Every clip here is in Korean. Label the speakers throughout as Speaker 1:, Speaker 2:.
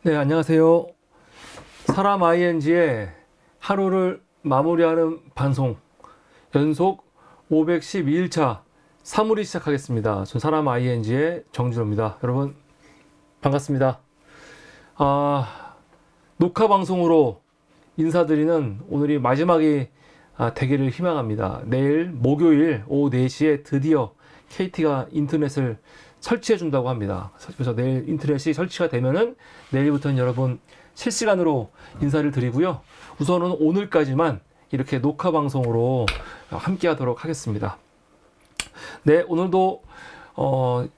Speaker 1: 네, 안녕하세요. 사람 ING의 하루를 마무리하는 방송 연속 512일차 사무리 시작하겠습니다. 전 사람 ING의 정준호입니다. 여러분 반갑습니다. 녹화 방송으로 인사드리는 오늘이 마지막이 되기를 희망합니다. 내일 목요일 오후 4시에 드디어 KT가 인터넷을 설치해 준다고 합니다. 그래서 내일 인터넷이 설치가 되면은 내일부터는 여러분 실시간으로 인사를 드리고요. 우선은 오늘까지만 이렇게 녹화 방송으로 함께 하도록 하겠습니다. 네, 오늘도 2월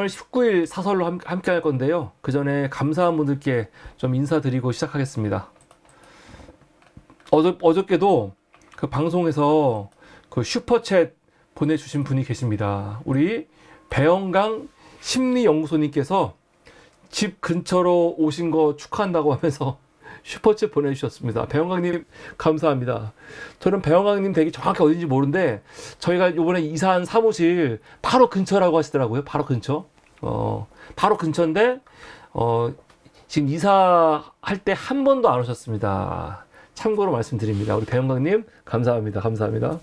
Speaker 1: 19일 사설로 함께 할 건데요. 그 전에 감사한 분들께 좀 인사드리고 시작하겠습니다. 어저께도 그 방송에서 그 슈퍼챗 보내주신 분이 계십니다. 우리 배영강 심리연구소님께서 집 근처로 오신 거 축하한다고 하면서 슈퍼챗 보내주셨습니다. 배영강님 감사합니다. 저는 배영강님 댁이 정확히 어딘지 모르는데 저희가 이번에 이사한 사무실 바로 근처라고 하시더라고요. 바로 근처. 바로 근처인데 지금 이사할 때 한 번도 안 오셨습니다. 참고로 말씀드립니다. 우리 배영강님 감사합니다. 감사합니다.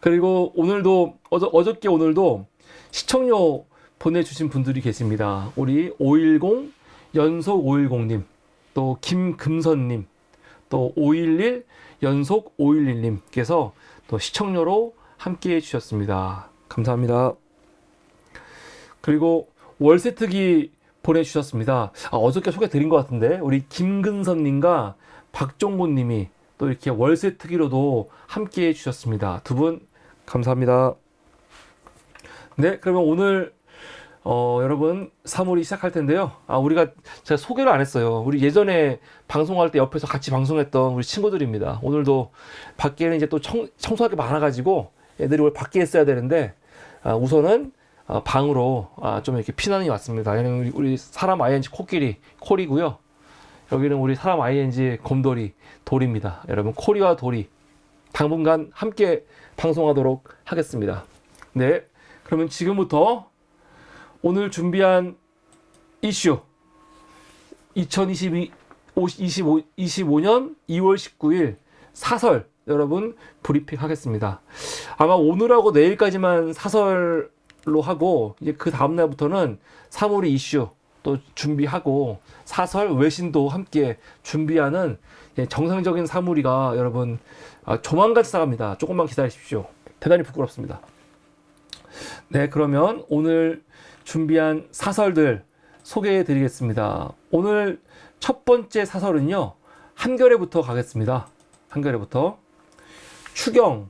Speaker 1: 그리고 오늘도 어저께 오늘도 시청료 보내주신 분들이 계십니다. 우리 510 연속 510님, 또 김금선님, 또 511 연속 511님께서 또 시청료로 함께 해주셨습니다. 감사합니다. 그리고 월세특기 보내주셨습니다. 어저께 소개드린 것 같은데 우리 김근선님과 박종곤님이 또 이렇게 월세특기로도 함께 해주셨습니다. 두 분 감사합니다. 네, 그러면 오늘 여러분 사물이 시작할 텐데요. 제가 소개를 안 했어요. 우리 예전에 방송할 때 옆에서 같이 방송했던 우리 친구들입니다. 오늘도 밖에는 이제 또 청소할 게 많아가지고 애들이 오늘 밖에 있어야 되는데 우선은 방으로 좀 이렇게 피난이 왔습니다. 얘는 우리 사람 ING 콜이고요. 여기는 우리 사람 ING 곰돌이 돌입니다. 여러분 콜이와 돌이 당분간 함께 방송하도록 하겠습니다. 네, 그러면 지금부터 오늘 준비한 이슈 2025년 2월 19일 사설 여러분 브리핑 하겠습니다. 아마 오늘하고 내일까지만 사설로 하고 이제 그 다음날부터는 사물이 이슈 또 준비하고 사설 외신도 함께 준비하는 정상적인 사물이가 여러분 조만간 시작합니다. 조금만 기다리십시오. 대단히 부끄럽습니다. 네, 그러면 오늘 준비한 사설들 소개해 드리겠습니다. 오늘 첫 번째 사설은요, 한겨레부터 가겠습니다. 한겨레부터. 추경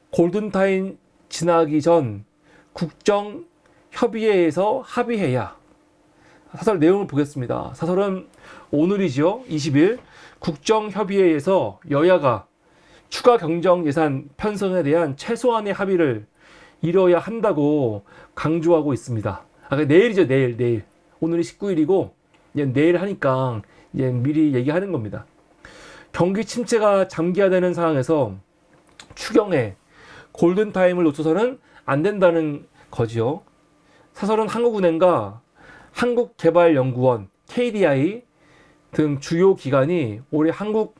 Speaker 1: 골든타임 지나기 전 국정협의회에서 합의해야. 사설 내용을 보겠습니다. 사설은 오늘이죠. 20일 국정협의회에서 여야가 추가 경정 예산 편성에 대한 최소한의 합의를 이뤄야 한다고 강조하고 있습니다. 내일이죠. 내일. 오늘이 19일이고 내일 하니까 이제 미리 얘기하는 겁니다. 경기 침체가 장기화되는 상황에서 추경에 골든타임을 놓쳐서는 안 된다는 거지요. 사설은 한국은행과 한국개발연구원, KDI 등 주요 기관이 올해 한국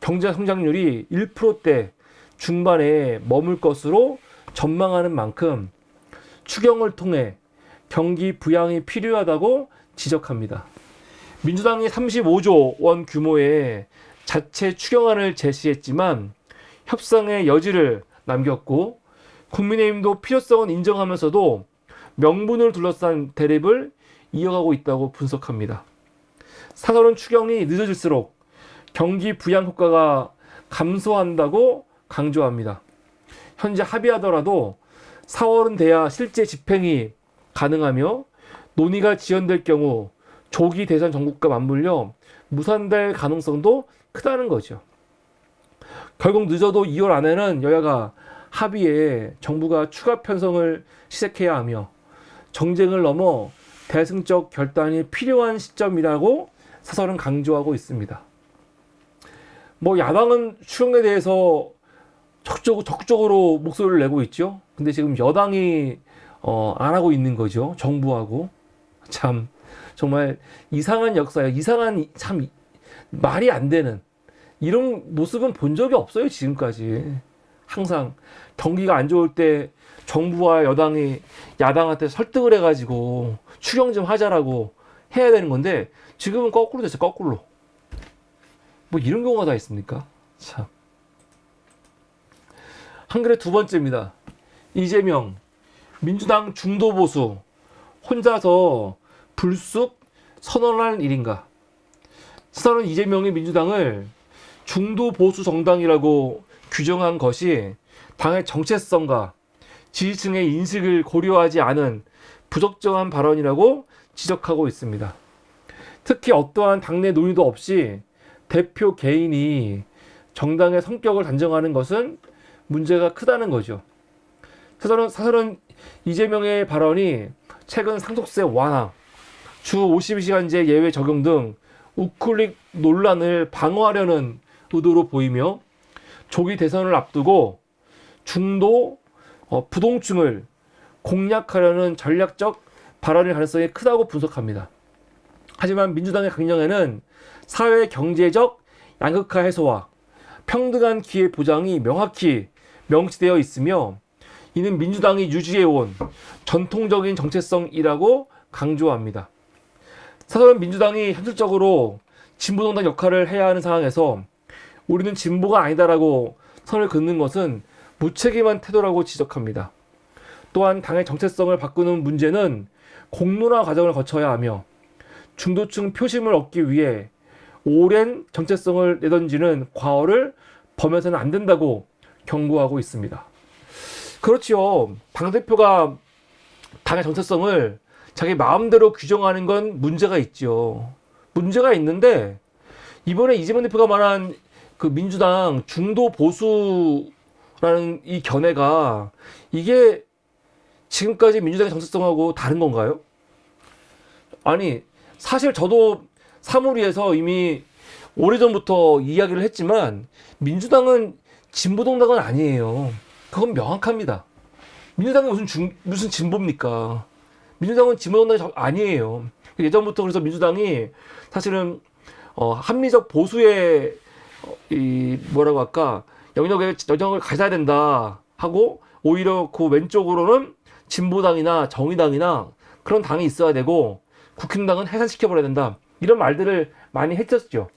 Speaker 1: 경제 성장률이 1%대 중반에 머물 것으로 전망하는 만큼 추경을 통해 경기 부양이 필요하다고 지적합니다. 민주당이 35조 원 규모의 자체 추경안을 제시했지만 협상의 여지를 남겼고 국민의힘도 필요성은 인정하면서도 명분을 둘러싼 대립을 이어가고 있다고 분석합니다. 사설은 추경이 늦어질수록 경기 부양 효과가 감소한다고 강조합니다. 현재 합의하더라도 4월은 돼야 실제 집행이 가능하며 논의가 지연될 경우 조기 대선 정국과 맞물려 무산될 가능성도 크다는 거죠. 결국 늦어도 2월 안에는 여야가 합의에 정부가 추가 편성을 시작해야 하며 정쟁을 넘어 대승적 결단이 필요한 시점이라고 사설은 강조하고 있습니다. 야당은 추경에 대해서 적극적으로 목소리를 내고 있죠. 근데 지금 여당이 안 하고 있는 거죠. 정부하고. 참 정말 이상한 역사예요. 이상한 참 말이 안 되는 이런 모습은 본 적이 없어요. 지금까지. 항상 경기가 안 좋을 때 정부와 여당이 야당한테 설득을 해가지고 추경 좀 하자라고 해야 되는 건데 지금은 거꾸로 됐어요. 거꾸로. 뭐 이런 경우가 다 있습니까? 참. 한글의 두 번째입니다. 이재명 민주당 중도 보수 혼자서 불쑥 선언할 일인가? 스타는 이재명이 민주당을 중도 보수 정당이라고 규정한 것이 당의 정체성과 지지층의 인식을 고려하지 않은 부적정한 발언이라고 지적하고 있습니다. 특히 어떠한 당내 논의도 없이 대표 개인이 정당의 성격을 단정하는 것은 문제가 크다는 거죠. 사설은 이재명의 발언이 최근 상속세 완화, 주 52시간제 예외 적용 등 우클릭 논란을 방어하려는 의도로 보이며 조기 대선을 앞두고 중도 부동층을 공략하려는 전략적 발언일 가능성이 크다고 분석합니다. 하지만 민주당의 강령에는 사회 경제적 양극화 해소와 평등한 기회 보장이 명확히 명시되어 있으며 이는 민주당이 유지해온 전통적인 정체성이라고 강조합니다. 사설은 민주당이 현실적으로 진보정당 역할을 해야 하는 상황에서 우리는 진보가 아니다라고 선을 긋는 것은 무책임한 태도라고 지적합니다. 또한 당의 정체성을 바꾸는 문제는 공론화 과정을 거쳐야 하며 중도층 표심을 얻기 위해 오랜 정체성을 내던지는 과오를 범해서는 안 된다고 경고하고 있습니다. 그렇지요. 당대표가 당의 정체성을 자기 마음대로 규정하는 건 문제가 있죠. 문제가 있는데 이번에 이재명 대표가 말한 그 민주당 중도 보수라는 이 견해가 이게 지금까지 민주당의 정체성하고 다른 건가요? 아니 사실 저도 사무리에서 이미 오래전부터 이야기를 했지만 민주당은 진보정당은 아니에요. 그건 명확합니다. 민주당이 무슨 진보입니까? 민주당은 진보정당이 아니에요. 예전부터 그래서 민주당이 사실은 합리적 보수의 뭐라고 할까 영역을 가져야 된다 하고 오히려 그 왼쪽으로는 진보당이나 정의당이나 그런 당이 있어야 되고 국힘당은 해산시켜버려야 된다. 이런 말들을 많이 했었죠.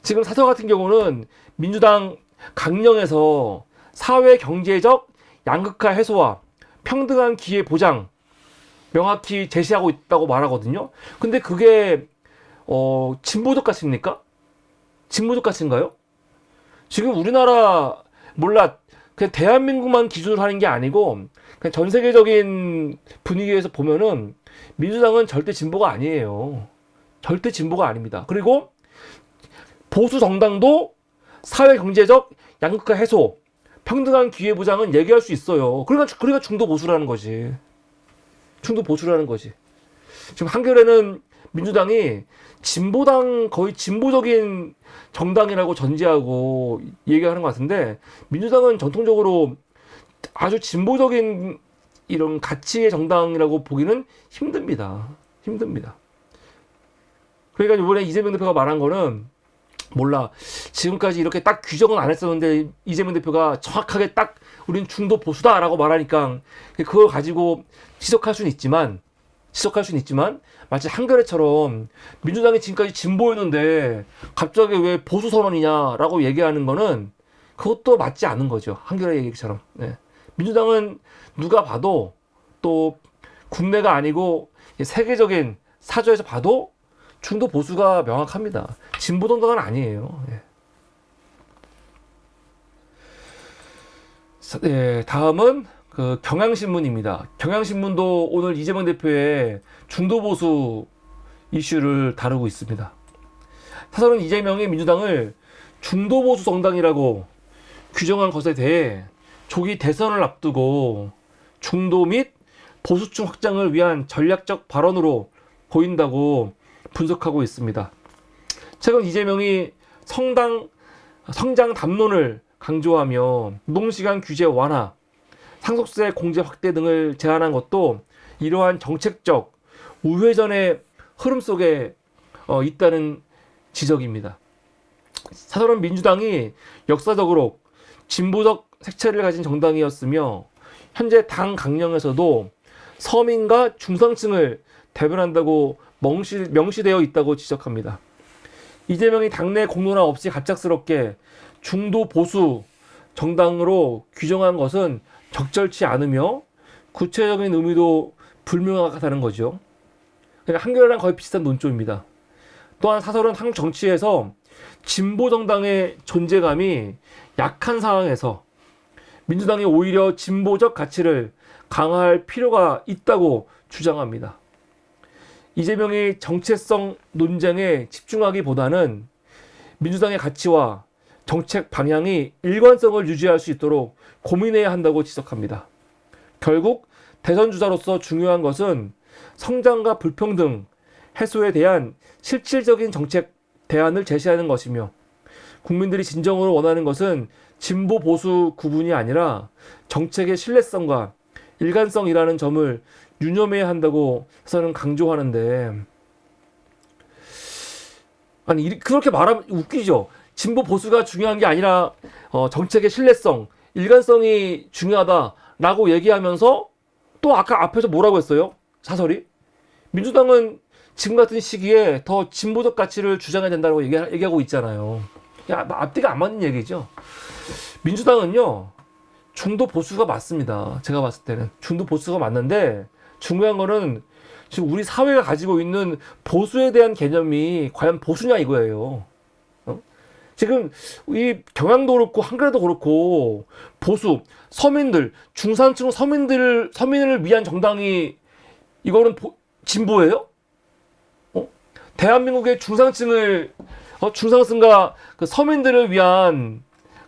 Speaker 1: 지금 사설 같은 경우는 민주당 강령에서 사회 경제적 양극화 해소와 평등한 기회 보장 명확히 제시하고 있다고 말하거든요. 근데 그게 진보적 가치입니까? 진보적 가치인가요? 지금 우리나라 몰라 그냥 대한민국만 기준으로 하는 게 아니고 그냥 전 세계적인 분위기에서 보면은 민주당은 절대 진보가 아니에요. 절대 진보가 아닙니다. 그리고 보수 정당도 사회 경제적 양극화 해소, 평등한 기회 보장은 얘기할 수 있어요. 그러니까 중도 보수라는 거지. 중도 보수라는 거지. 지금 한겨레는 민주당이 진보당 거의 진보적인 정당이라고 전제하고 얘기하는 것 같은데 민주당은 전통적으로 아주 진보적인 이런 가치의 정당이라고 보기는 힘듭니다. 힘듭니다. 그러니까 이번에 이재명 대표가 말한 거는 몰라 지금까지 이렇게 딱 규정은 안 했었는데 이재명 대표가 정확하게 딱 우린 중도 보수다라고 말하니까 그걸 가지고 지적할 수는 있지만 마치 한겨레처럼 민주당이 지금까지 진보였는데 갑자기 왜 보수 선언이냐라고 얘기하는 거는 그것도 맞지 않는 거죠. 한겨레 얘기처럼. 네. 민주당은 누가 봐도 또 국내가 아니고 세계적인 사조에서 봐도 중도 보수가 명확합니다. 진보 정당은 아니에요. 예. 네, 다음은 그 경향신문입니다. 경향신문도 오늘 이재명 대표의 중도 보수 이슈를 다루고 있습니다. 사설은 이재명이 민주당을 중도 보수 정당이라고 규정한 것에 대해 조기 대선을 앞두고 중도 및 보수층 확장을 위한 전략적 발언으로 보인다고 분석하고 있습니다. 최근 이재명이 성장 담론을 강조하며 노동시간 규제 완화, 상속세 공제 확대 등을 제안한 것도 이러한 정책적 우회전의 흐름 속에 있다는 지적입니다. 사실은 민주당이 역사적으로 진보적 색채를 가진 정당이었으며 현재 당 강령에서도 서민과 중상층을 대변한다고 명시되어 있다고 지적합니다. 이재명이 당내 공론화 없이 갑작스럽게 중도 보수 정당으로 규정한 것은 적절치 않으며 구체적인 의미도 불명확하다는 거죠. 그러니까 한겨레랑 거의 비슷한 논조입니다. 또한 사설은 한국 정치에서 진보 정당의 존재감이 약한 상황에서 민주당이 오히려 진보적 가치를 강화할 필요가 있다고 주장합니다. 이재명이 정체성 논쟁에 집중하기보다는 민주당의 가치와 정책 방향이 일관성을 유지할 수 있도록 고민해야 한다고 지적합니다. 결국 대선 주자로서 중요한 것은 성장과 불평등 해소에 대한 실질적인 정책 대안을 제시하는 것이며 국민들이 진정으로 원하는 것은 진보 보수 구분이 아니라 정책의 신뢰성과 일관성이라는 점을 유념해야 한다고 저는 강조하는데, 아니 그렇게 말하면 웃기죠. 진보 보수가 중요한 게 아니라 정책의 신뢰성, 일관성이 중요하다라고 얘기하면서 또 아까 앞에서 뭐라고 했어요? 사설이 민주당은 지금 같은 시기에 더 진보적 가치를 주장해야 된다고 얘기하고 있잖아요. 앞뒤가 안 맞는 얘기죠. 민주당은요 중도 보수가 맞습니다. 제가 봤을 때는 중도 보수가 맞는데 중요한 거는 지금 우리 사회가 가지고 있는 보수에 대한 개념이 과연 보수냐 이거예요. 지금 이 경향도 그렇고 한겨레도 그렇고 보수 서민들 중산층 서민을 위한 정당이 이거는 진보예요? 대한민국의 중상층과 그 서민들을 위한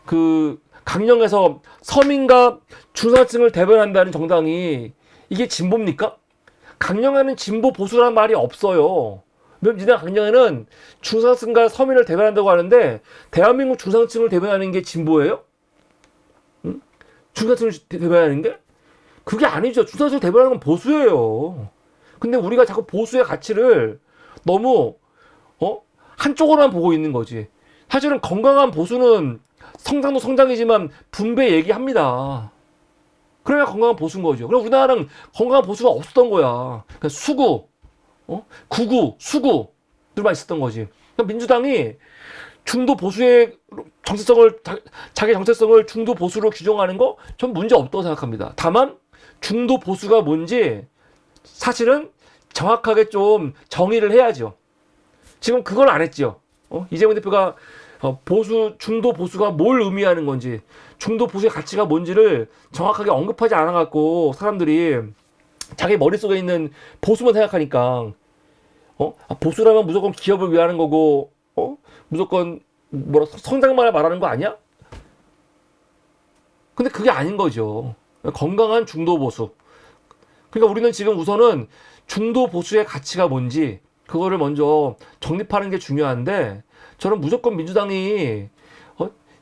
Speaker 1: 그 강령에서 서민과 중산층을 대변한다는 정당이 이게 진보입니까? 강령에는 진보 보수라는 말이 없어요. 민주당 강령에는 중상층과 서민을 대변한다고 하는데 대한민국 중상층을 대변하는 게 진보예요? 응? 중산층을 대변하는 게? 그게 아니죠. 중산층을 대변하는 건 보수예요. 근데 우리가 자꾸 보수의 가치를 너무 한쪽으로만 보고 있는 거지. 사실은 건강한 보수는 성장도 성장이지만 분배 얘기합니다. 그래야 건강한 보수인 거죠. 그럼 우리나라는 건강한 보수가 없었던 거야. 그러니까 수구, 구구, 수구들만 있었던 거지. 그러니까 민주당이 중도 보수의 정체성을 자기 정체성을 중도 보수로 규정하는 거 전 문제 없다고 생각합니다. 다만 중도 보수가 뭔지 사실은 정확하게 좀 정의를 해야죠. 지금 그걸 안 했죠. 이재명 대표가 중도 보수가 뭘 의미하는 건지, 중도 보수의 가치가 뭔지를 정확하게 언급하지 않아갖고 사람들이 자기 머릿속에 있는 보수만 생각하니까, 보수라면 무조건 기업을 위하는 거고, 무조건 성장만을 말하는 거 아니야? 근데 그게 아닌 거죠. 건강한 중도 보수. 그러니까 우리는 지금 우선은 중도 보수의 가치가 뭔지 그거를 먼저 정립하는 게 중요한데 저는 무조건 민주당이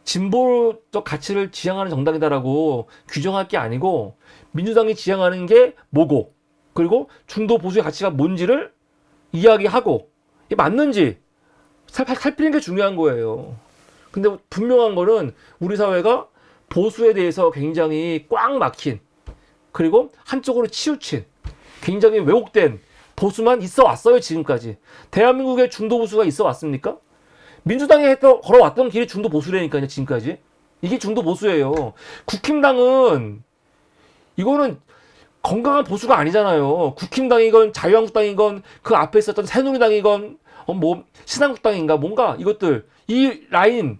Speaker 1: 진보적 가치를 지향하는 정당이다라고 규정할 게 아니고 민주당이 지향하는 게 뭐고 그리고 중도 보수의 가치가 뭔지를 이야기하고 이게 맞는지 살피는 게 중요한 거예요. 근데 분명한 거는 우리 사회가 보수에 대해서 굉장히 꽉 막힌 그리고 한쪽으로 치우친 굉장히 왜곡된 보수만 있어 왔어요. 지금까지 대한민국에 중도 보수가 있어 왔습니까? 민주당이 걸어왔던 길이 중도 보수라니까요. 지금까지 이게 중도 보수예요. 국힘당은 이거는 건강한 보수가 아니잖아요. 국힘당이건 자유한국당이건 그 앞에 있었던 새누리당이건 뭐 신한국당인가 뭔가 이것들 이 라인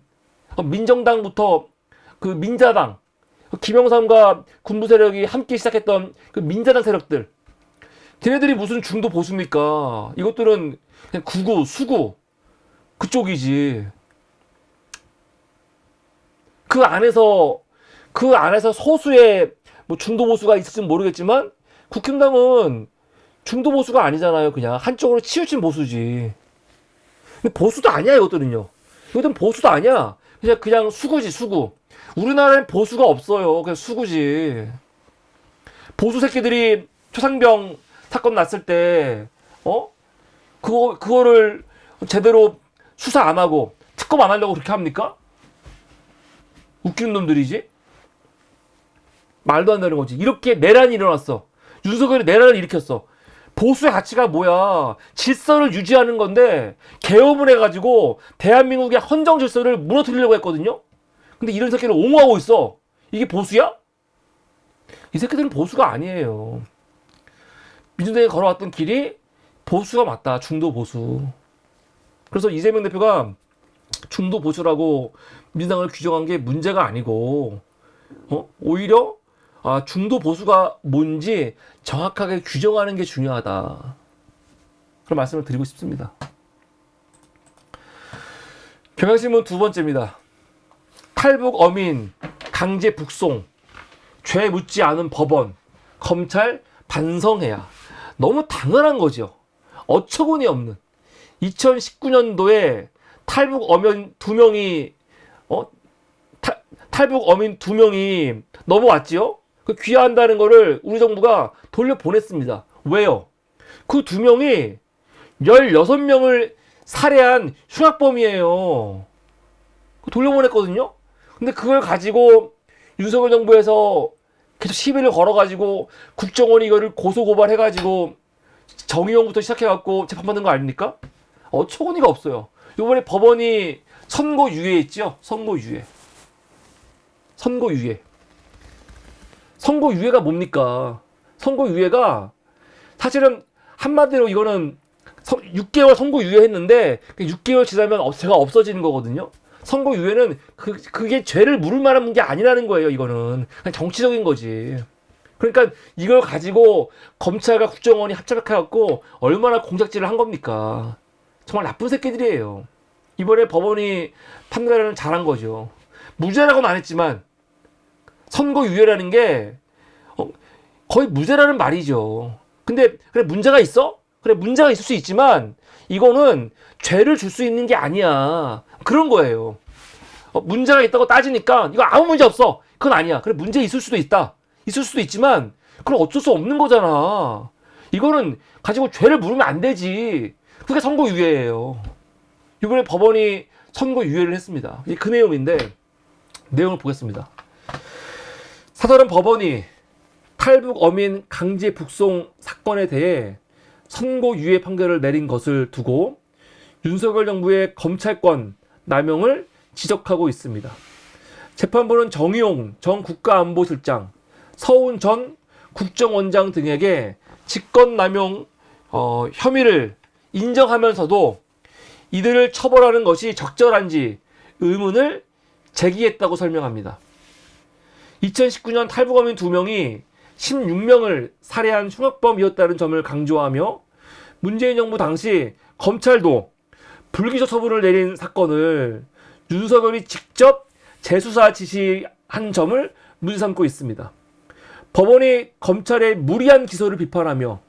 Speaker 1: 민정당부터 그 민자당 김영삼과 군부 세력이 함께 시작했던 그 민자당 세력들 걔네들이 무슨 중도 보수입니까? 이것들은 그냥 구구 수구 그쪽이지. 그 안에서 소수의 뭐 중도 보수가 있을지는 모르겠지만 국힘당은 중도 보수가 아니잖아요. 그냥 한쪽으로 치우친 보수지. 근데 보수도 아니야 이것들은요. 이것들은 보수도 아니야. 그냥 수구지 수구. 우리나라엔 보수가 없어요. 그냥 수구지. 보수 새끼들이 최상병 사건 났을 때 그거를 제대로 수사 안 하고 특검 안 하려고 그렇게 합니까? 웃기는 놈들이지. 말도 안 되는 거지. 이렇게 내란이 일어났어. 윤석열이 내란을 일으켰어. 보수의 가치가 뭐야? 질서를 유지하는 건데 계엄을 해가지고 대한민국의 헌정 질서를 무너뜨리려고 했거든요. 근데 이런 새끼를 옹호하고 있어. 이게 보수야? 이 새끼들은 보수가 아니에요. 민주당이 걸어왔던 길이 보수가 맞다. 중도 보수. 그래서 이재명 대표가 중도 보수라고 민주당을 규정한 게 문제가 아니고 오히려 중도 보수가 뭔지 정확하게 규정하는 게 중요하다. 그런 말씀을 드리고 싶습니다. 경향신문 두 번째입니다. 탈북 어민 강제 북송 죄 묻지 않은 법원 검찰 반성해야. 너무 당연한 거죠. 어처구니 없는 2019년도에 탈북 어민 두 명이 탈북 어민 두 명이 넘어왔지요. 그 귀화한다는 거를 우리 정부가 돌려보냈습니다. 왜요? 그 두 명이 16명을 살해한 흉악범이에요. 돌려보냈거든요. 근데 그걸 가지고 윤석열 정부에서 계속 시비를 걸어가지고 국정원이 이거를 고소고발해가지고 정의용부터 시작해갖고 재판받는 거 아닙니까? 어처구니가 없어요. 이번에 법원이 선고유예했죠. 선고유예. 선고유예가 뭡니까? 선고유예가 사실은 한마디로 이거는 6개월 선고유예했는데 6개월 지나면 죄가 없어지는 거거든요. 선고유예는 그게 죄를 물을 만한 게 아니라는 거예요. 이거는 그냥 정치적인 거지. 그러니까 이걸 가지고 검찰과 국정원이 합작해갖고 얼마나 공작질을 한 겁니까? 정말 나쁜 새끼들이에요. 이번에 법원이 판단을 잘한 거죠. 무죄라고는 안 했지만 선고유예라는 게 거의 무죄라는 말이죠. 근데 그래 문제가 있어? 그래 문제가 있을 수 있지만 이거는 죄를 줄 수 있는 게 아니야. 그런 거예요. 문제가 있다고 따지니까 이거 아무 문제 없어. 그건 아니야. 그래 문제 있을 수도 있다. 있을 수도 있지만 그건 어쩔 수 없는 거잖아. 이거는 가지고 죄를 물으면 안 되지. 그게 선고유예예요. 이번에 법원이 선고유예를 했습니다. 그 내용인데 내용을 보겠습니다. 사설은 법원이 탈북 어민 강제 북송 사건에 대해 선고유예 판결을 내린 것을 두고 윤석열 정부의 검찰권 남용을 지적하고 있습니다. 재판부는 정의용 전 국가안보실장, 서훈 전 국정원장 등에게 직권남용 혐의를 인정하면서도 이들을 처벌하는 것이 적절한지 의문을 제기했다고 설명합니다. 2019년 탈북어민 2명이 16명을 살해한 흉악범이었다는 점을 강조하며 문재인 정부 당시 검찰도 불기소 처분을 내린 사건을 윤석열이 직접 재수사 지시한 점을 문제 삼고 있습니다. 법원이 검찰의 무리한 기소를 비판하며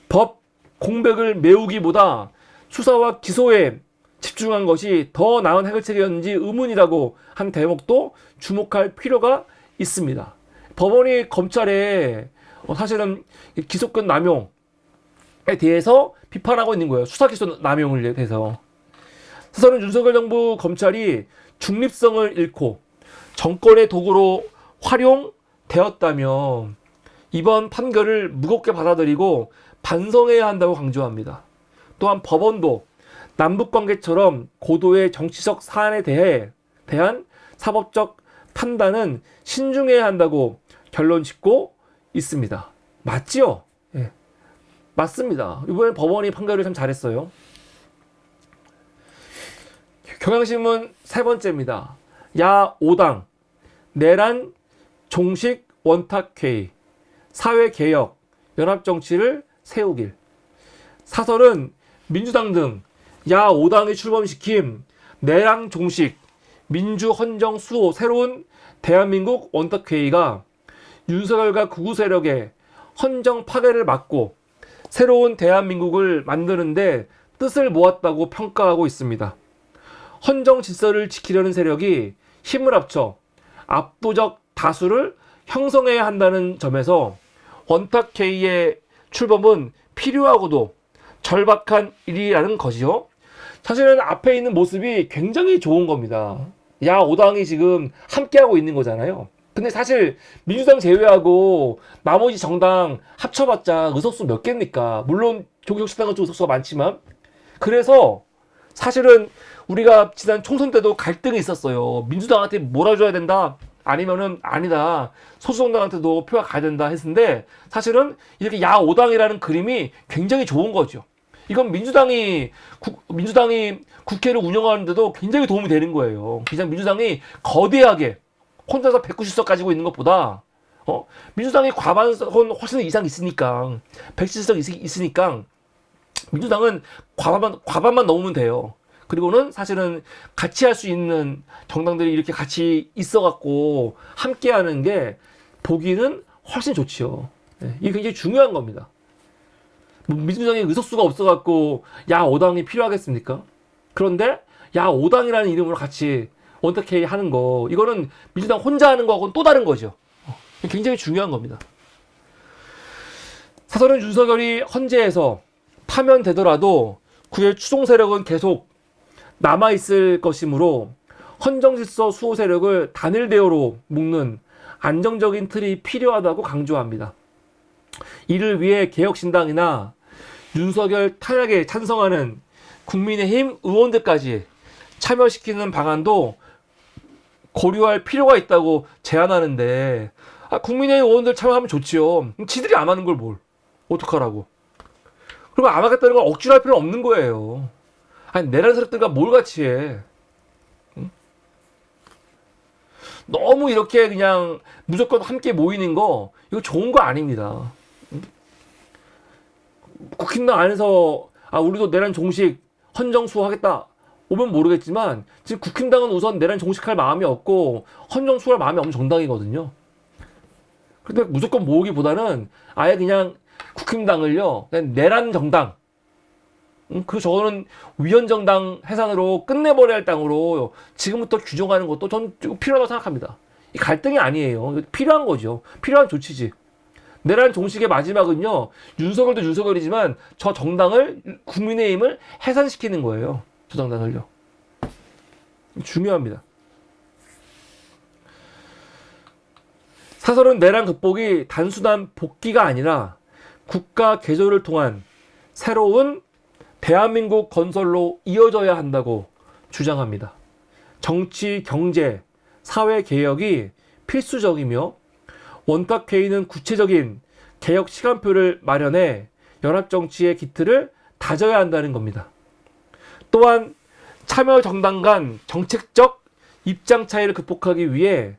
Speaker 1: 법 공백을 메우기보다 수사와 기소에 집중한 것이 더 나은 해결책이었는지 의문이라고 한 대목도 주목할 필요가 있습니다. 법원이 검찰에 사실은 기소권 남용에 대해서 비판하고 있는 거예요. 수사기소 남용을 대해서. 사실은 윤석열 정부 검찰이 중립성을 잃고 정권의 도구로 활용되었다며 이번 판결을 무겁게 받아들이고 반성해야 한다고 강조합니다. 또한 법원도 남북관계처럼 고도의 정치적 사안에 대한 사법적 판단은 신중해야 한다고 결론 짓고 있습니다. 맞지요? 예. 맞습니다. 이번에 법원이 판결을 참 잘했어요. 경향신문 세 번째입니다. 야 5당 내란 종식 원탁회의 사회개혁 연합정치를 세우길. 사설은 민주당 등 야 5당이 출범시킨 내란 종식 민주헌정 수호 새로운 대한민국 원탁회의가 윤석열과 극우 세력의 헌정 파괴를 막고 새로운 대한민국을 만드는데 뜻을 모았다고 평가하고 있습니다. 헌정 질서를 지키려는 세력이 힘을 합쳐 압도적 다수를 형성해야 한다는 점에서 원탁회의의 출범은 필요하고도 절박한 일이라는 것이요. 사실은 앞에 있는 모습이 굉장히 좋은 겁니다. 야 5당이 지금 함께하고 있는 거잖아요. 근데 사실 민주당 제외하고 나머지 정당 합쳐봤자 의석수 몇 개입니까? 물론 조국혁신당은 좀 의석수가 많지만, 그래서 사실은 우리가 지난 총선 때도 갈등이 있었어요. 민주당한테 몰아줘야 된다, 아니면은 아니다, 소수정당한테도 표가 가야 된다 했는데, 사실은 이렇게 야5당이라는 그림이 굉장히 좋은 거죠. 이건 민주당이 국회를 운영하는데도 굉장히 도움이 되는 거예요. 그냥 민주당이 거대하게 혼자서 190석 가지고 있는 것보다 민주당이 과반석은 훨씬 이상 있으니까, 170석 있으니까 민주당은 과반만 넘으면 돼요. 그리고는 사실은 같이 할 수 있는 정당들이 이렇게 같이 있어갖고 함께하는 게 보기는 훨씬 좋지요. 네, 이게 굉장히 중요한 겁니다. 민주당에 의석수가 없어갖고 야5당이 필요하겠습니까? 그런데 야5당이라는 이름으로 같이 원탁회의 하는 거, 이거는 민주당 혼자 하는 거하고는 또 다른 거죠. 굉장히 중요한 겁니다. 사설은 윤석열이 헌재에서 파면되더라도 그의 추종 세력은 계속 남아있을 것이므로 헌정질서 수호 세력을 단일 대우로 묶는 안정적인 틀이 필요하다고 강조합니다. 이를 위해 개혁신당이나 윤석열 탄핵에 찬성하는 국민의힘 의원들까지 참여시키는 방안도 고려할 필요가 있다고 제안하는데, 국민의힘 의원들 참여하면 좋지요. 지들이 안 하는 걸 뭘 어떡하라고. 그리고 안 하겠다는 걸 억지로 할 필요는 없는 거예요. 아니, 내란 세력들과 뭘 같이 해. 응? 너무 이렇게 그냥 무조건 함께 모이는 거, 이거 좋은 거 아닙니다. 응? 국힘당 안에서 우리도 내란 종식 헌정수호하겠다 오면 모르겠지만, 지금 국힘당은 우선 내란 종식할 마음이 없고 헌정수호할 마음이 없는 정당이거든요. 근데 무조건 모으기보다는 아예 그냥 국힘당을요, 그냥 내란 정당, 그 저거는 위헌정당 해산으로 끝내버려야 할 당으로 지금부터 규정하는 것도 전 필요하다고 생각합니다. 이 갈등이 아니에요. 필요한 거죠. 필요한 조치지. 내란 종식의 마지막은요, 윤석열도 윤석열이지만 저 정당을, 국민의힘을 해산시키는 거예요. 저 정당을요. 중요합니다. 사설은 내란 극복이 단순한 복귀가 아니라 국가 개조를 통한 새로운 대한민국 건설로 이어져야 한다고 주장합니다. 정치, 경제, 사회 개혁이 필수적이며 원탁회의는 구체적인 개혁 시간표를 마련해 연합정치의 기틀을 다져야 한다는 겁니다. 또한 참여정당 간 정책적 입장 차이를 극복하기 위해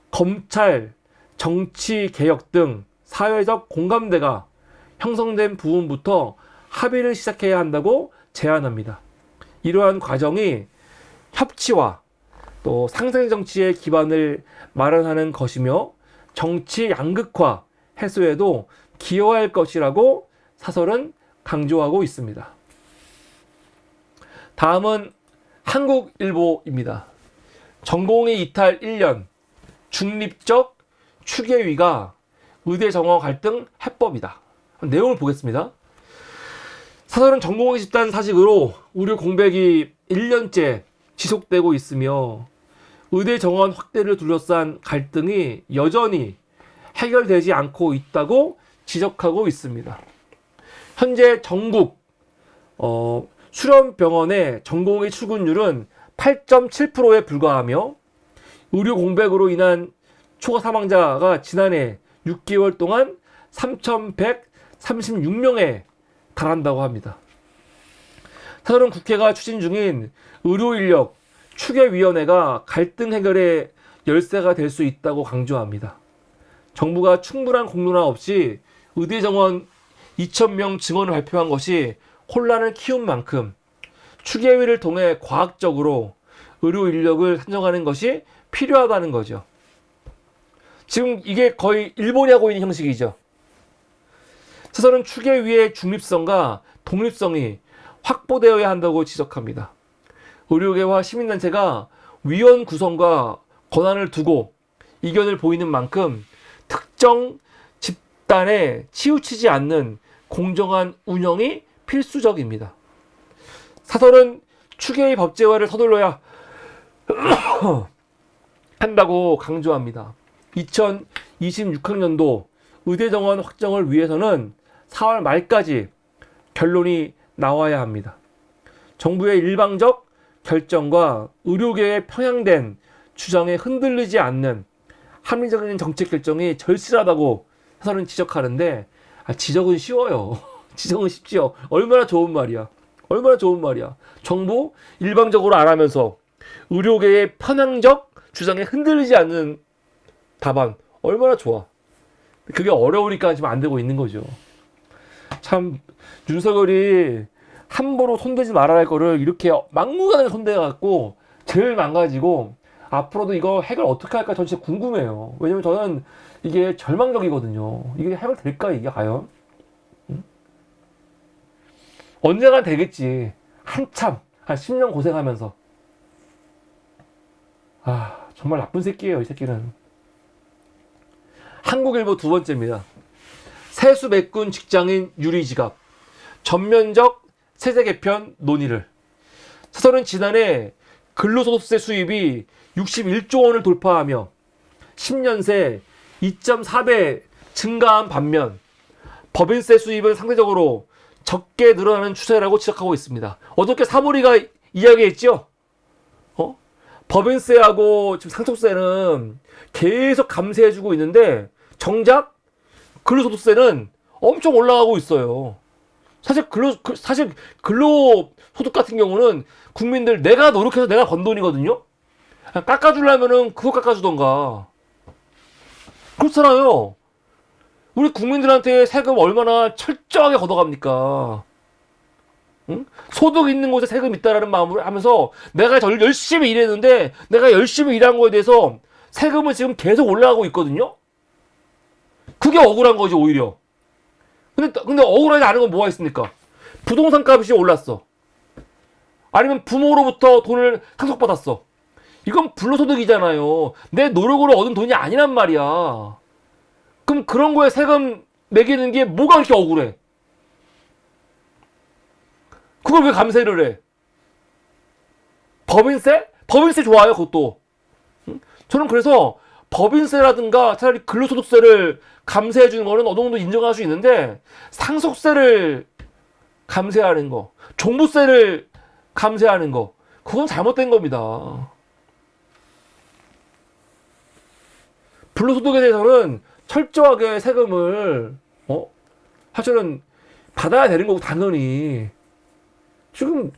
Speaker 1: 검찰, 정치개혁 등 사회적 공감대가 형성된 부분부터 합의를 시작해야 한다고 제안합니다. 이러한 과정이 협치와 또 상생정치의 기반을 마련하는 것이며 정치 양극화 해소에도 기여할 것이라고 사설은 강조하고 있습니다. 다음은 한국일보입니다. 전공의 이탈 1년, 중립적 추계위가 의대 정원 갈등 해법이다. 내용을 보겠습니다. 사설은 전공의 집단 사직으로 의료 공백이 1년째 지속되고 있으며 의대 정원 확대를 둘러싼 갈등이 여전히 해결되지 않고 있다고 지적하고 있습니다. 현재 전국 수련병원의 전공의 출근율은 8.7%에 불과하며 의료 공백으로 인한 초과 사망자가 지난해 6개월 동안 3,136명에 달한다고 합니다. 사설은 국회가 추진 중인 의료인력 추계위원회가 갈등 해결의 열쇠가 될 수 있다고 강조합니다. 정부가 충분한 공론화 없이 의대 정원 2,000명 증원을 발표한 것이 혼란을 키운 만큼 추계위를 통해 과학적으로 의료 인력을 산정하는 것이 필요하다는 거죠. 지금 이게 거의 일본이 하고 있는 형식이죠. 사설은 추계위의 중립성과 독립성이 확보되어야 한다고 지적합니다. 의료계와 시민단체가 위원 구성과 권한을 두고 이견을 보이는 만큼 특정 집단에 치우치지 않는 공정한 운영이 필수적입니다. 사설은 추계의 법제화를 서둘러야 한다고 강조합니다. 2026학년도 의대 정원 확정을 위해서는 4월 말까지 결론이 나와야 합니다. 정부의 일방적 결정과 의료계의 편향된 주장에 흔들리지 않는 합리적인 정책 결정이 절실하다고 사설은 지적하는데, 지적은 쉬워요. 지적은 쉽지요. 얼마나 좋은 말이야. 얼마나 좋은 말이야. 정부 일방적으로 안 하면서 의료계의 편향적 주장에 흔들리지 않는 답안, 얼마나 좋아. 그게 어려우니까 지금 안 되고 있는 거죠. 참 윤석열이 함부로 손대지 말아야 할 거를 이렇게 막무가내로 손대갖고 제일 망가지고, 앞으로도 이거 해결 어떻게 할까 전 진짜 궁금해요. 왜냐면 저는 이게 절망적이거든요. 이게 해결될까 이게 과연? 응? 언젠간 되겠지. 한참 한 10년 고생하면서. 정말 나쁜 새끼예요 이 새끼는. 한국일보 두 번째입니다. 세수 메꾼 직장인 유리지갑, 전면적 세제 개편 논의를. 사설은 지난해 근로소득세 수입이 61조 원을 돌파하며 10년 새 2.4배 증가한 반면 법인세 수입은 상대적으로 적게 늘어나는 추세라고 지적하고 있습니다. 어저께 사모리가 이야기했죠? 법인세하고 지금 상속세는 계속 감세해주고 있는데 정작 근로소득세는 엄청 올라가고 있어요. 사실 근로소득 같은 경우는 국민들 내가 노력해서 내가 번 돈이거든요. 깎아주려면은 그거 깎아주던가. 그렇잖아요. 우리 국민들한테 세금 얼마나 철저하게 걷어갑니까? 응? 소득 있는 곳에 세금 있다라는 마음으로 하면서 내가 열심히 일했는데 내가 열심히 일한 거에 대해서 세금은 지금 계속 올라가고 있거든요. 그게 억울한 거지 오히려. 근데 억울하지 않은 건 뭐가 있습니까? 부동산 값이 올랐어. 아니면 부모로부터 돈을 상속받았어. 이건 불로소득이잖아요. 내 노력으로 얻은 돈이 아니란 말이야. 그럼 그런 거에 세금 매기는 게 뭐가 그렇게 억울해? 그걸 왜 감세를 해? 법인세? 법인세 좋아요, 그것도. 저는 그래서 법인세라든가 차라리 근로소득세를 감세해 주는 거는 어느 정도 인정할 수 있는데, 상속세를 감세하는 거, 종부세를 감세하는 거, 그건 잘못된 겁니다. 불로소득에 대해서는 철저하게 세금을 사실은 받아야 되는 거고, 당연히. 지금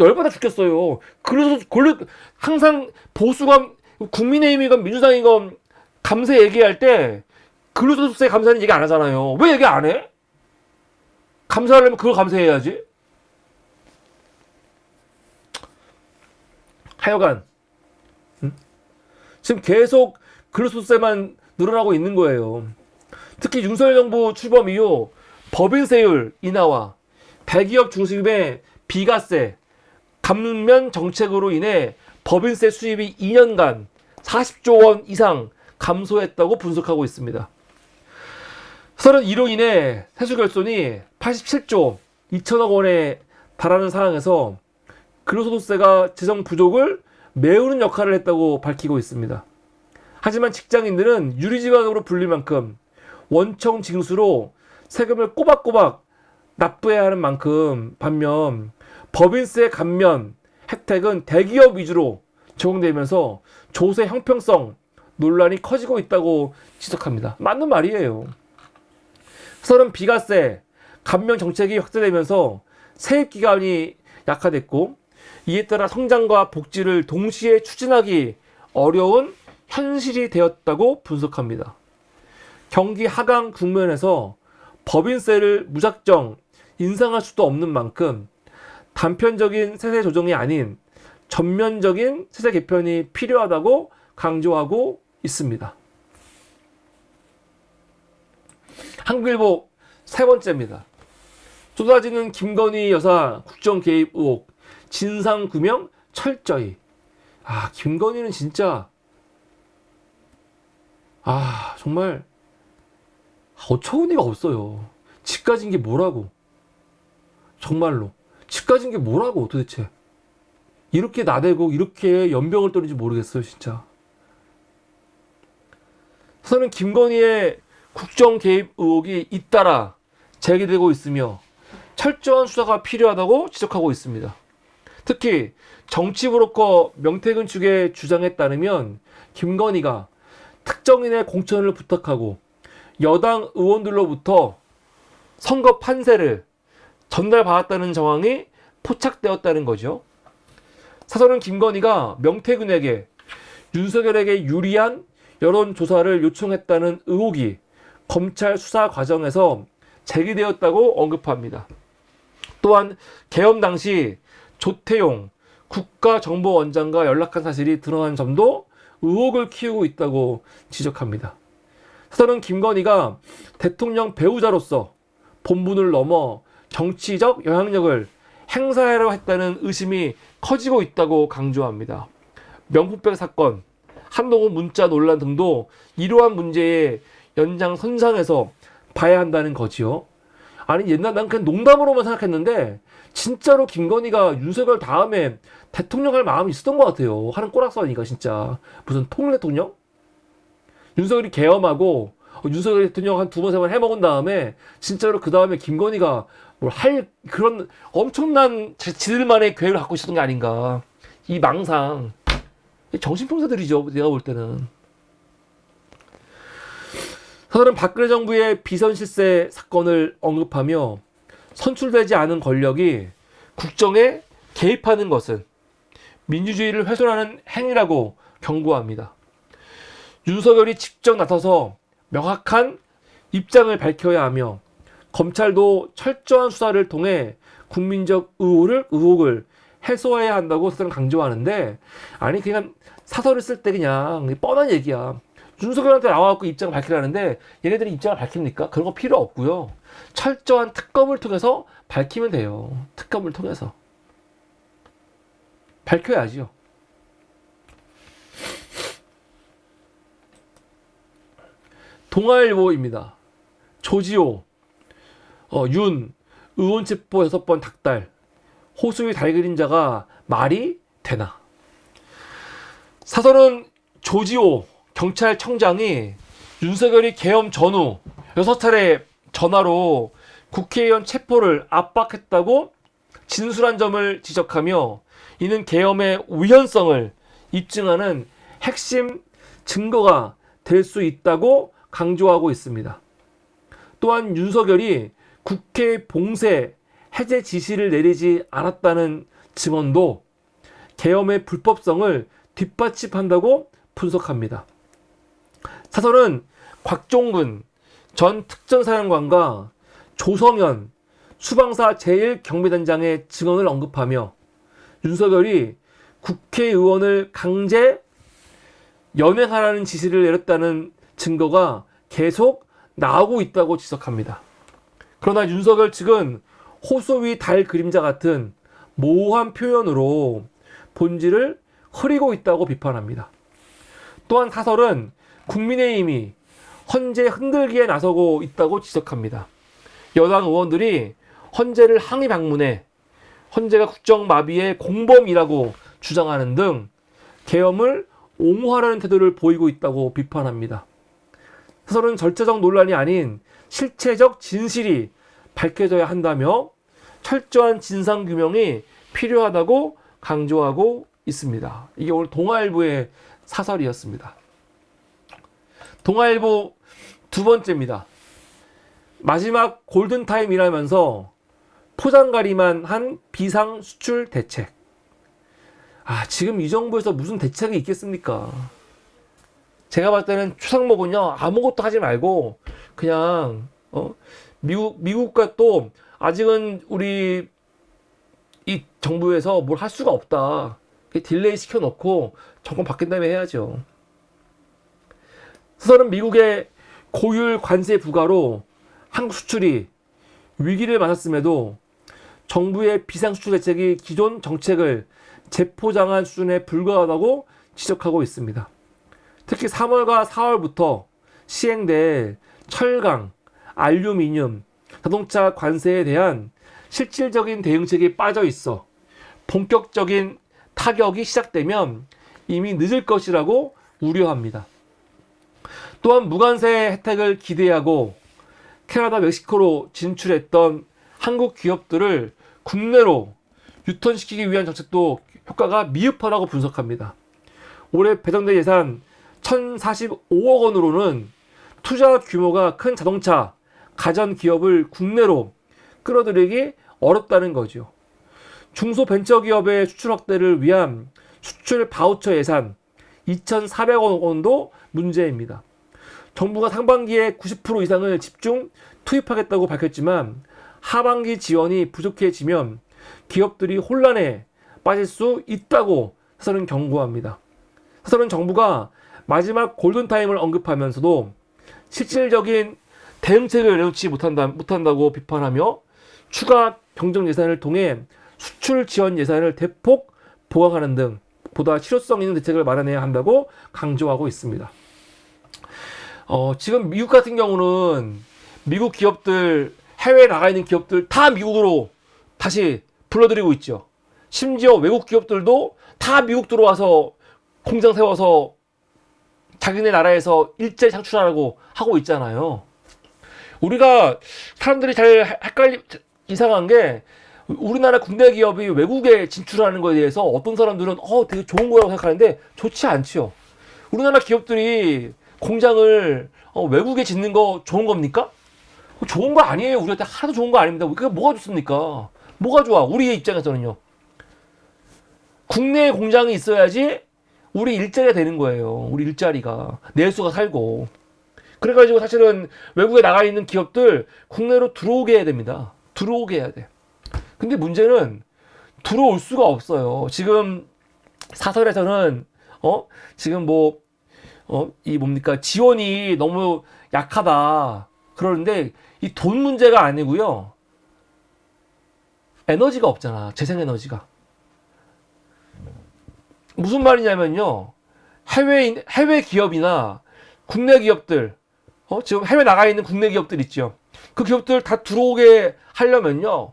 Speaker 1: 열받아 죽겠어요. 그래서 항상 보수가 국민의힘이건 민주당이건 감세 얘기할 때 근로소득세 감세는 얘기 안 하잖아요. 왜 얘기 안 해? 감세하려면 그걸 감세해야지. 하여간 지금 계속 근로소득세만 늘어나고 있는 거예요. 특히 윤석열 정부 출범 이후 법인세율 인하와 대기업 중심의 비과세 감면 정책으로 인해 법인세 수입이 2년간 40조 원 이상 감소했다고 분석하고 있습니다. 사설은 이로 인해 세수 결손이 87조 2천억 원에 달하는 상황에서 근로소득세가 재정 부족을 메우는 역할을 했다고 밝히고 있습니다. 하지만 직장인들은 유리지갑으로 불릴 만큼 원청 징수로 세금을 꼬박꼬박 납부해야 하는 만큼, 반면 법인세 감면 혜택은 대기업 위주로 적용되면서 조세 형평성 논란이 커지고 있다고 지적합니다. 맞는 말이에요. 사설은 비과세 감면 정책이 확대되면서 세입 기반이 약화됐고, 이에 따라 성장과 복지를 동시에 추진하기 어려운 현실이 되었다고 분석합니다. 경기 하강 국면에서 법인세를 무작정 인상할 수도 없는 만큼 단편적인 세세 조정이 아닌 전면적인 세세 개편이 필요하다고 강조하고 있습니다. 한국일보 세 번째입니다. 쏟아지는 김건희 여사 국정 개입 의혹, 진상 규명 철저히. 김건희는 진짜 정말 어처구니가 없어요. 집 가진 게 뭐라고. 정말로. 집 가진 게 뭐라고 도대체. 이렇게 나대고 이렇게 연병을 떨는지 모르겠어요, 진짜. 저는 김건희의 국정 개입 의혹이 잇따라 제기되고 있으며 철저한 수사가 필요하다고 지적하고 있습니다. 특히 정치 브로커 명태균 측의 주장에 따르면 김건희가 특정인의 공천을 부탁하고 여당 의원들로부터 선거 판세를 전달받았다는 정황이 포착되었다는 거죠. 사설은 김건희가 명태균에게 윤석열에게 유리한 여론조사를 요청했다는 의혹이 검찰 수사 과정에서 제기되었다고 언급합니다. 또한 계엄 당시 조태용 국가정보원장과 연락한 사실이 드러난 점도 의혹을 키우고 있다고 지적합니다. 사설은 김건희가 대통령 배우자로서 본분을 넘어 정치적 영향력을 행사하려 했다는 의심이 커지고 있다고 강조합니다. 명품백 사건, 한동훈 문자 논란 등도 이러한 문제의 연장선상에서 봐야 한다는 거지요. 아니 옛날 난 그냥 농담으로만 생각했는데 진짜로 김건희가 윤석열 다음에 대통령 할 마음이 있었던 것 같아요. 하는 꼬락서니까 진짜. 무슨 통일대통령? 윤석열이 계엄하고 윤석열 대통령 한 두 번, 세 번 해먹은 다음에 진짜로 그 다음에 김건희가 뭘 할 그런 엄청난 지들만의 계획을 갖고 있었던 게 아닌가. 이 망상. 정신병자들이죠. 내가 볼 때는. 사설은 박근혜 정부의 비선 실세 사건을 언급하며 선출되지 않은 권력이 국정에 개입하는 것은 민주주의를 훼손하는 행위라고 경고합니다. 윤석열이 직접 나서서 명확한 입장을 밝혀야 하며 검찰도 철저한 수사를 통해 국민적 의혹을 해소해야 한다고 사설은 강조하는데 아니 그냥 사설을 쓸 때 그냥 뻔한 얘기야. 윤석열한테 나와갖고 입장을 밝히라는데 얘네들이 입장을 밝힙니까? 그런 거 필요 없고요. 철저한 특검을 통해서 밝히면 돼요. 특검을 통해서. 밝혀야죠. 동아일보입니다. 조지호, 윤, 의원 체포 6번 닭달, 호수의 달그림자가 말이 되나? 사설은 조지호 경찰청장이 윤석열이 계엄 전후 6차례 전화로 국회의원 체포를 압박했다고 진술한 점을 지적하며 이는 계엄의 우연성을 입증하는 핵심 증거가 될 수 있다고 강조하고 있습니다. 또한 윤석열이 국회 봉쇄 해제 지시를 내리지 않았다는 증언도 계엄의 불법성을 뒷받침한다고 분석합니다. 사설은 곽종근 전 특전사령관과 조성현 수방사 제1경비단장의 증언을 언급하며 윤석열이 국회의원을 강제 연행하라는 지시를 내렸다는 증거가 계속 나오고 있다고 지적합니다. 그러나 윤석열 측은 호수 위 달 그림자 같은 모호한 표현으로 본질을 흐리고 있다고 비판합니다. 또한 사설은 국민의힘이 헌재 흔들기에 나서고 있다고 지적합니다. 여당 의원들이 헌재를 항의 방문해 헌재가 국정마비의 공범이라고 주장하는 등 계엄을 옹호하라는 태도를 보이고 있다고 비판합니다. 사설은 절차적 논란이 아닌 실체적 진실이 밝혀져야 한다며 철저한 진상규명이 필요하다고 강조하고 있습니다. 이게 오늘 동아일보의 사설이었습니다. 동아일보 두 번째입니다. 마지막 골든타임이라면서 포장가리만 한 비상수출 대책. 지금 이 정부에서 무슨 대책이 있겠습니까? 제가 봤을 때는 추상목은요, 아무것도 하지 말고, 그냥, 미국과 또, 아직은 우리, 이 정부에서 뭘 할 수가 없다. 딜레이 시켜놓고, 정권 바뀐 다음에 해야죠. 사설은 미국의 고율 관세 부과로 한국 수출이 위기를 맞았음에도 정부의 비상수출 대책이 기존 정책을 재포장한 수준에 불과하다고 지적하고 있습니다. 특히 3월과 4월부터 시행될 철강, 알루미늄, 자동차 관세에 대한 실질적인 대응책이 빠져 있어 본격적인 타격이 시작되면 이미 늦을 것이라고 우려합니다. 또한 무관세 혜택을 기대하고 캐나다, 멕시코로 진출했던 한국 기업들을 국내로 유턴시키기 위한 정책도 효과가 미흡하다고 분석합니다. 올해 배정된 예산 1,045억 원으로는 투자 규모가 큰 자동차, 가전 기업을 국내로 끌어들이기 어렵다는 거죠. 중소벤처기업의 수출 확대를 위한 수출 바우처 예산 2,400억 원도 문제입니다. 정부가 상반기에 90% 이상을 집중 투입하겠다고 밝혔지만 하반기 지원이 부족해지면 기업들이 혼란에 빠질 수 있다고 사설은 경고합니다. 사설은 정부가 마지막 골든타임을 언급하면서도 실질적인 대응책을 내놓지 못한다고 비판하며 추가 경정 예산을 통해 수출 지원 예산을 대폭 보강하는 등 보다 실효성 있는 대책을 마련해야 한다고 강조하고 있습니다. 지금 미국 같은 경우는 미국 기업들, 해외에 나가 있는 기업들 다 미국으로 다시 불러들이고 있죠. 심지어 외국 기업들도 다 미국 들어와서 공장 세워서 자기네 나라에서 일자리 창출하라고 하고 있잖아요. 우리가 사람들이 잘 이상한 게 우리나라 국내 기업이 외국에 진출하는 거에 대해서 어떤 사람들은 되게 좋은 거라고 생각하는데 좋지 않죠. 우리나라 기업들이 공장을 외국에 짓는 거 좋은 겁니까? 좋은 거 아니에요. 우리한테 하나도 좋은 거 아닙니다. 그게 뭐가 좋습니까? 뭐가 좋아? 우리의 입장에서는요. 국내에 공장이 있어야지 우리 일자리가 되는 거예요. 우리 일자리가. 내수가 살고. 그래가지고 사실은 외국에 나가 있는 기업들 국내로 들어오게 해야 됩니다. 들어오게 해야 돼. 근데 문제는 들어올 수가 없어요. 지금 사설에서는 지금 지원이 너무 약하다 그러는데 이 돈 문제가 아니고요. 에너지가 없잖아. 재생에너지가. 무슨 말이냐면요. 해외 기업이나 국내 기업들, 지금 해외 나가 있는 국내 기업들 있죠. 그 기업들 다 들어오게 하려면요.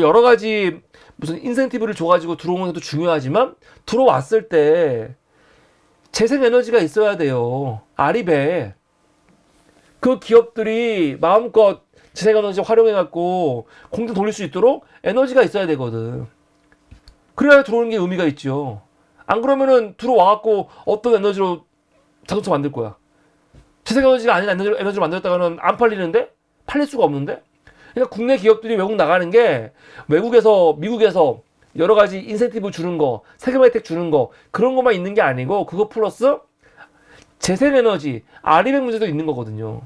Speaker 1: 여러 가지 무슨 인센티브를 줘가지고 들어오는 것도 중요하지만 들어왔을 때 재생에너지가 있어야 돼요. 아리배. 그 기업들이 마음껏 재생에너지 활용해갖고 공장 돌릴 수 있도록 에너지가 있어야 되거든. 그래야 들어오는 게 의미가 있죠. 안 그러면은 들어와갖고 어떤 에너지로 자동차 만들 거야. 재생에너지가 아닌 에너지를 만들었다가는 안 팔리는데? 팔릴 수가 없는데? 그러니까 국내 기업들이 외국 나가는 게 미국에서 여러 가지 인센티브 주는 거, 세금 혜택 주는 거, 그런 것만 있는 게 아니고 그거 플러스 재생에너지, 아리백 문제도 있는 거거든요.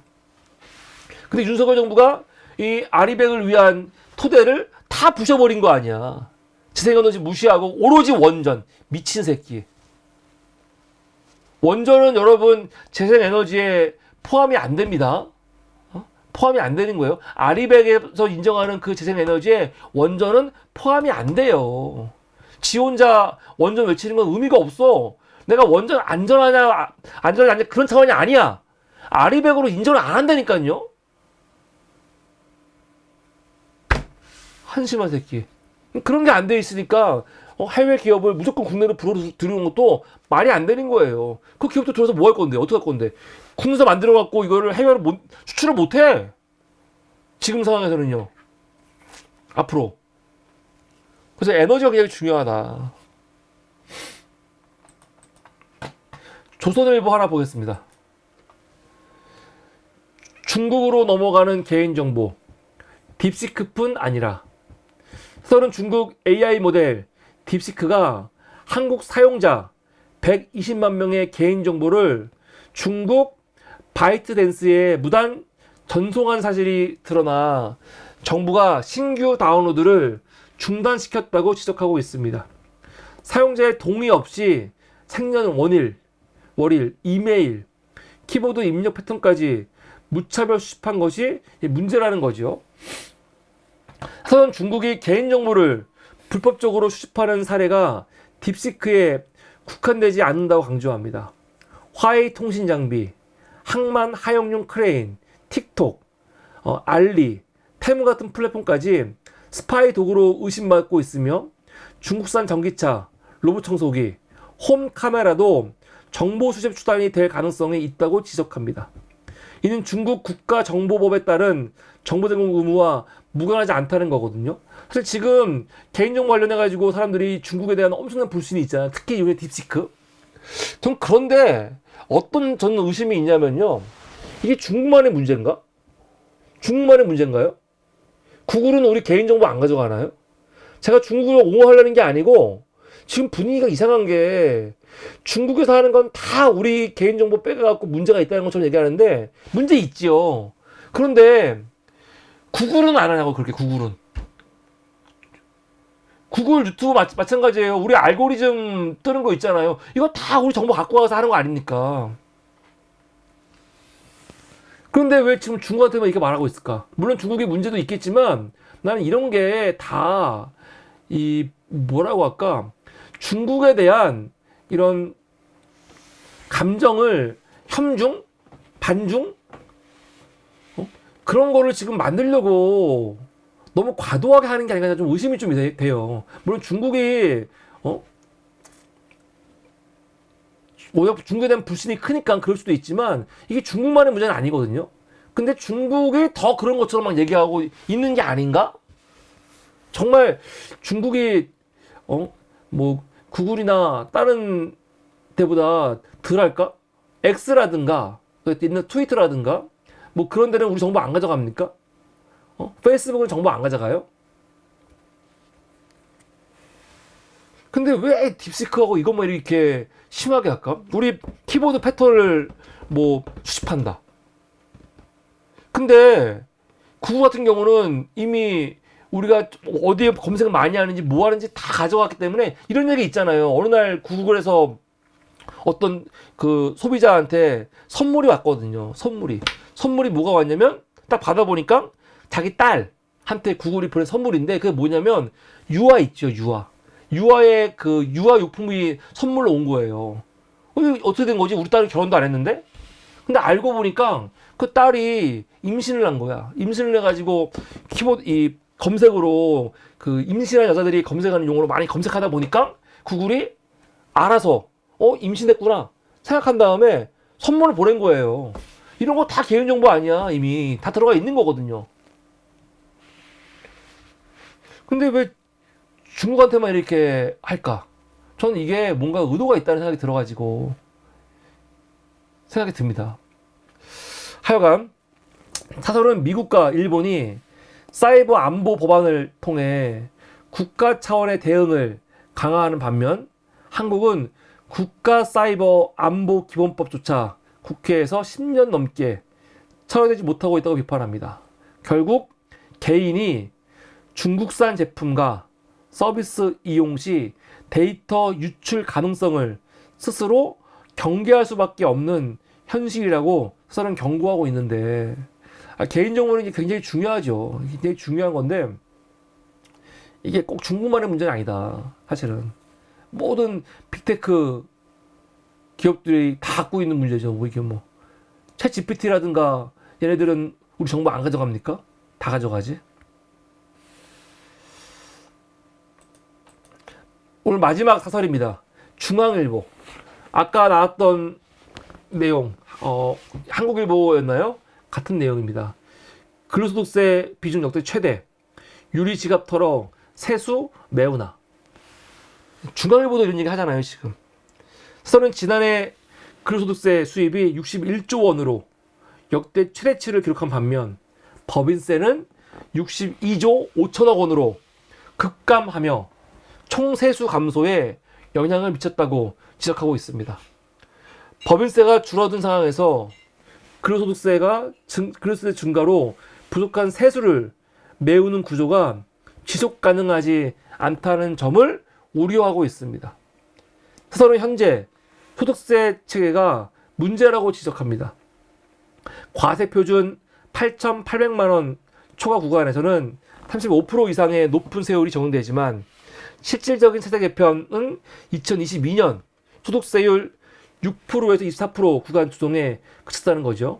Speaker 1: 근데 윤석열 정부가 이 아리백을 위한 토대를 다 부셔버린 거 아니야. 재생에너지 무시하고 오로지 원전. 미친 새끼. 원전은 여러분 재생에너지에 포함이 안 됩니다. 포함이 안 되는 거예요. 아리백에서 인정하는 그 재생에너지에 원전은 포함이 안 돼요. 지 혼자 원전 외치는 건 의미가 없어. 내가 원전 안전하냐 그런 차원이 아니야. 아리백으로 인정을 안 한다니까요. 한심한 새끼. 그런 게 안 돼 있으니까 해외 기업을 무조건 국내로 들여오는 것도 말이 안 되는 거예요. 그 기업도 들어서 뭐 할 건데? 어떻게 할 건데? 국내에서 만들어 갖고 이거를 해외로 수출을 못 해. 지금 상황에서는요. 앞으로. 그래서 에너지가 굉장히 중요하다. 조선일보 하나 보겠습니다. 중국으로 넘어가는 개인정보. 딥시크뿐 아니라. 서른 중국 AI 모델 딥시크가 한국 사용자 120만 명의 개인정보를 중국 바이트댄스에 무단 전송한 사실이 드러나 정부가 신규 다운로드를 중단시켰다고 지적하고 있습니다. 사용자의 동의 없이 생년월일, 이메일, 키보드 입력 패턴까지 무차별 수집한 것이 문제라는 거죠. 하선 중국이 개인정보를 불법적으로 수집하는 사례가 딥시크에 국한되지 않는다고 강조합니다. 화웨이 통신 장비, 항만 하용용 크레인, 틱톡, 알리, 테무 같은 플랫폼까지 스파이 도구로 의심받고 있으며 중국산 전기차, 로봇 청소기, 홈 카메라도 정보 수집 수단이 될 가능성이 있다고 지적합니다. 이는 중국 국가정보법에 따른 정보 제공 의무와 무관하지 않다는 거거든요. 사실 지금 개인정보 관련해가지고 사람들이 중국에 대한 엄청난 불신이 있잖아요. 특히 이번에 딥시크. 전 그런데 어떤 저는 의심이 있냐면요. 이게 중국만의 문제인가? 중국만의 문제인가요? 구글은 우리 개인정보 안 가져가나요? 제가 중국을 옹호하려는 게 아니고 지금 분위기가 이상한 게 중국에서 하는 건 다 우리 개인정보 빼가갖고 문제가 있다는 것처럼 얘기하는데 문제 있지요. 그런데 구글은 안 하냐고. 그렇게 구글 유튜브 마찬가지예요. 우리 알고리즘 뜨는 거 있잖아요. 이거 다 우리 정보 갖고 와서 하는 거 아닙니까? 그런데 왜 지금 중국한테만 이렇게 말하고 있을까? 물론 중국의 문제도 있겠지만 나는 이런 게 다 이 뭐라고 할까? 중국에 대한 이런 감정을 협중? 반중? 그런 거를 지금 만들려고 너무 과도하게 하는 게 아닌가 좀 의심이 좀 돼요. 물론 중국이 중국에 대한 불신이 크니까 그럴 수도 있지만 이게 중국만의 문제는 아니거든요. 근데 중국이 더 그런 것처럼 막 얘기하고 있는 게 아닌가? 정말 중국이 뭐 구글이나 다른 데보다 덜 할까? X라든가 있는 트위터라든가 뭐 그런 데는 우리 정보 안 가져갑니까? 페이스북은 정보 안 가져가요? 근데 왜 딥시크하고 이것만 이렇게 심하게 할까? 우리 키보드 패턴을 뭐 수집한다. 근데 구글 같은 경우는 이미 우리가 어디에 검색을 많이 하는지 뭐 하는지 다 가져갔기 때문에 이런 얘기 있잖아요. 어느 날 구글에서 어떤 그 소비자한테 선물이 왔거든요. 선물이 뭐가 왔냐면 딱 받아보니까 자기 딸한테 구글이 보낸 선물인데 그게 뭐냐면 유아 있죠. 유아의 그 유아 용품이 선물로 온 거예요. 어떻게 된 거지? 우리 딸은 결혼도 안 했는데? 근데 알고 보니까 그 딸이 임신을 한 거야. 임신을 해가지고 키보드 이 검색으로 그 임신한 여자들이 검색하는 용어로 많이 검색하다 보니까 구글이 알아서 임신했구나 생각한 다음에 선물을 보낸 거예요. 이런 거 다 개인정보 아니야. 이미 다 들어가 있는 거거든요. 근데 왜 중국한테만 이렇게 할까? 저는 이게 뭔가 의도가 있다는 생각이 들어가지고 생각이 듭니다. 하여간 사설은 미국과 일본이 사이버 안보 법안을 통해 국가 차원의 대응을 강화하는 반면 한국은 국가 사이버 안보 기본법조차 국회에서 10년 넘게 처리되지 못하고 있다고 비판합니다. 결국 개인이 중국산 제품과 서비스 이용 시 데이터 유출 가능성을 스스로 경계할 수밖에 없는 현실이라고 사설은 경고하고 있는데 개인정보는 굉장히 중요하죠. 굉장히 중요한 건데 이게 꼭 중국만의 문제는 아니다. 사실은 모든 빅테크 기업들이 다 갖고 있는 문제죠. 뭐 이게 챗 GPT라든가 얘네들은 우리 정보 안 가져갑니까? 다 가져가지. 오늘 마지막 사설입니다. 중앙일보. 아까 나왔던 내용, 한국일보였나요? 같은 내용입니다. 근로소득세 비중 역대 최대. 유리 지갑 털어 세수 매우나. 중앙일보도 이런 얘기 하잖아요, 지금. 사설은 지난해 근로소득세 수입이 61조 원으로 역대 최대치를 기록한 반면 법인세는 62조 5천억 원으로 급감하며 총세수 감소에 영향을 미쳤다고 지적하고 있습니다. 법인세가 줄어든 상황에서 근로소득세 증가로 부족한 세수를 메우는 구조가 지속 가능하지 않다는 점을 우려하고 있습니다. 사설은 현재 소득세 체계가 문제라고 지적합니다. 과세 표준 8,800만 원 초과 구간에서는 35% 이상의 높은 세율이 적용되지만 실질적인 세대 개편은 2022년 소득세율 6%에서 24% 구간 조정에 그쳤다는 거죠.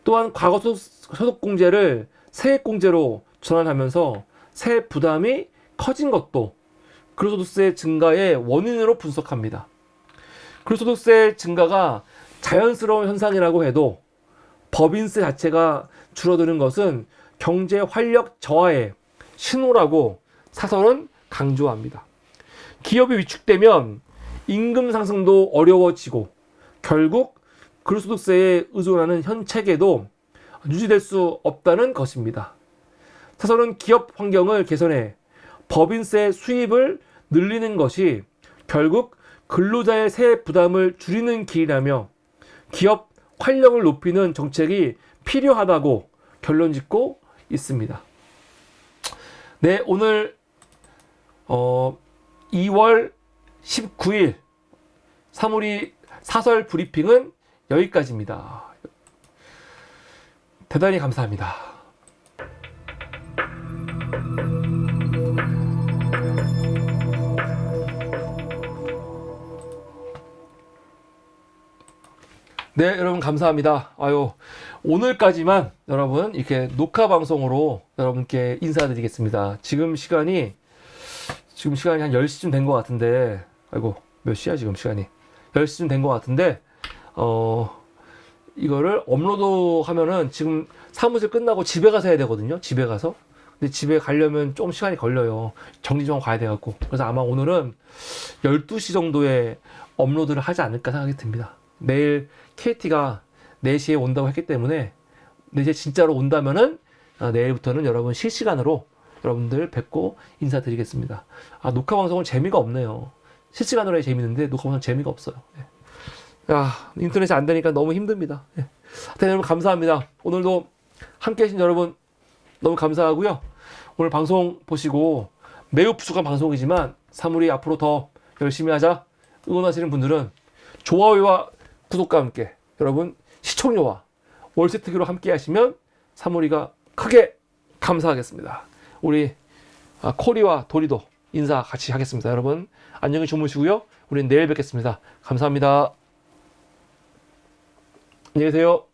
Speaker 1: 또한 과거 소득공제를 세액공제로 전환하면서 세 부담이 커진 것도 근로소득세 증가의 원인으로 분석합니다. 근로소득세 증가가 자연스러운 현상이라고 해도 법인세 자체가 줄어드는 것은 경제 활력 저하의 신호라고 사설은 강조합니다. 기업이 위축되면 임금 상승도 어려워지고 결국 근로소득세에 의존하는 현 체계도 유지될 수 없다는 것입니다. 사설은 기업 환경을 개선해 법인세 수입을 늘리는 것이 결국 근로자의 세 부담을 줄이는 길이라며 기업 활력을 높이는 정책이 필요하다고 결론 짓고 있습니다. 네, 오늘 2월 19일 사물이 사설 브리핑은 여기까지입니다. 대단히 감사합니다. 네, 여러분 감사합니다. 오늘까지만 여러분 이렇게 녹화 방송으로 여러분께 인사드리겠습니다. 지금 시간이 한 10시쯤 된 것 같은데, 몇 시야 지금 시간이? 10시쯤 된 것 같은데, 이거를 업로드 하면은 지금 사무실 끝나고 집에 가서 해야 되거든요. 집에 가서. 근데 집에 가려면 좀 시간이 걸려요. 정리 좀 가야 돼갖고. 그래서 아마 오늘은 12시 정도에 업로드를 하지 않을까 생각이 듭니다. 내일 KT가 4시에 온다고 했기 때문에 4시에 진짜로 온다면은 내일부터는 여러분 실시간으로 여러분들 뵙고 인사드리겠습니다. 녹화 방송은 재미가 없네요. 실시간으로 해야 재밌는데 녹화 방송 재미가 없어요. 인터넷이 안 되니까 너무 힘듭니다. 하여튼 여러분 감사합니다. 오늘도 함께 해주신 여러분 너무 감사하고요. 오늘 방송 보시고 매우 부족한 방송이지만 사물이 앞으로 더 열심히 하자 응원하시는 분들은 좋아요와 구독과 함께 여러분 시청료와 월세 특기로 함께 하시면 사물이가 크게 감사하겠습니다. 우리 코리와 도리도 인사 같이 하겠습니다. 여러분 안녕히 주무시고요. 우리는 내일 뵙겠습니다. 감사합니다. 안녕히 계세요.